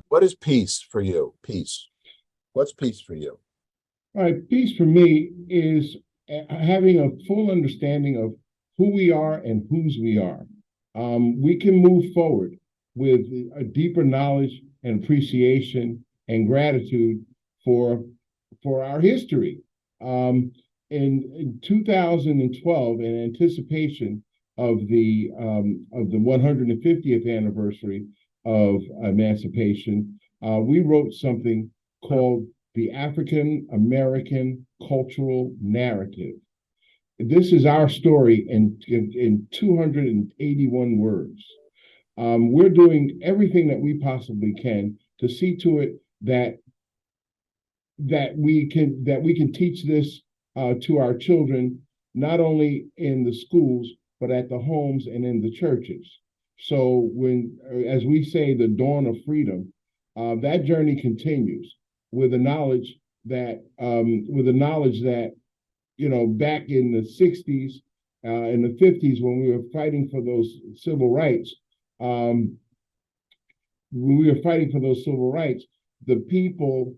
What is peace for you? Peace. What's peace for you? All right, peace for me is having a full understanding of who we are and whose we are. We can move forward with a deeper knowledge and appreciation and gratitude for for our history. Um, in 2012, in anticipation of the 150th anniversary of emancipation, we wrote something called the African American Cultural Narrative. This is our story in 281 words. We're doing everything that we possibly can to see to it that we can teach this to our children, not only in the schools but at the homes and in the churches. So when, as we say, the dawn of freedom, that journey continues with the knowledge that back in the 60s, in the 50s, when we were fighting for those civil rights, um, the people,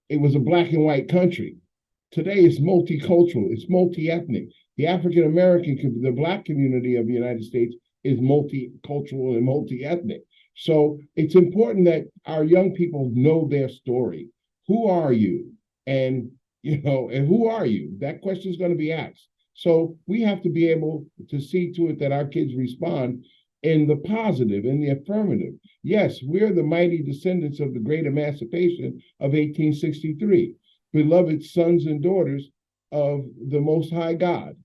it was a black and white country. Today it's multicultural, it's multi-ethnic. The black community of the United States is multicultural and multi-ethnic. So it's important that our young people know their story. Who are you? And and who are you? That question is going to be asked. So we have to be able to see to it that our kids respond in the positive, in the affirmative. Yes, we're the mighty descendants of the great emancipation of 1863, beloved sons and daughters of the Most High God.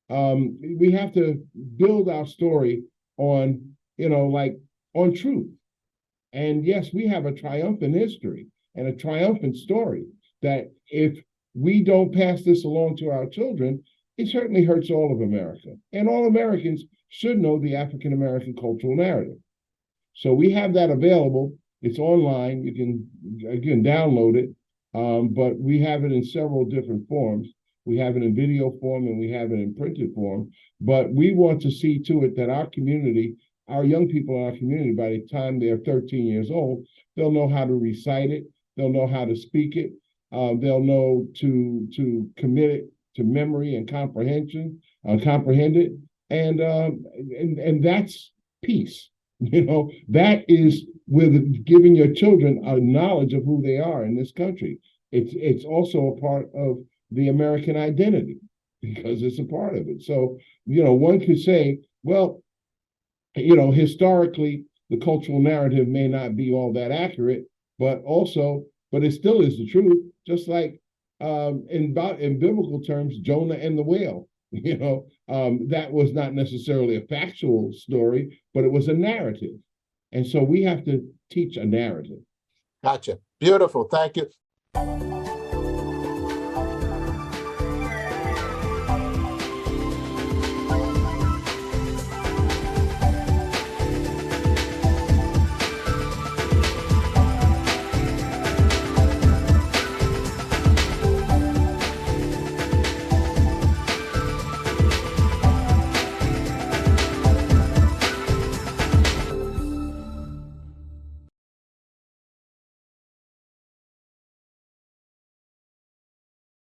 We have to build our story on, on truth. And yes, we have a triumphant history and a triumphant story that if we don't pass this along to our children, it certainly hurts all of America. And all Americans should know the African American cultural narrative. So we have that available. It's online. You can download it, but we have it in several different forms. We have it in video form and we have it in printed form. But we want to see to it that our community, our young people in our community, by the time they're 13 years old, they'll know how to recite it. They'll know how to speak it. They'll know to commit it to memory and comprehend it, and that's peace. That is with giving your children a knowledge of who they are in this country. It's also a part of the American identity because it's a part of it. So one could say, well, historically, the cultural narrative may not be all that accurate, but it still is the truth. Just like in biblical terms, Jonah and the whale. That was not necessarily a factual story, but it was a narrative, and so we have to teach a narrative. Gotcha. Beautiful. Thank you.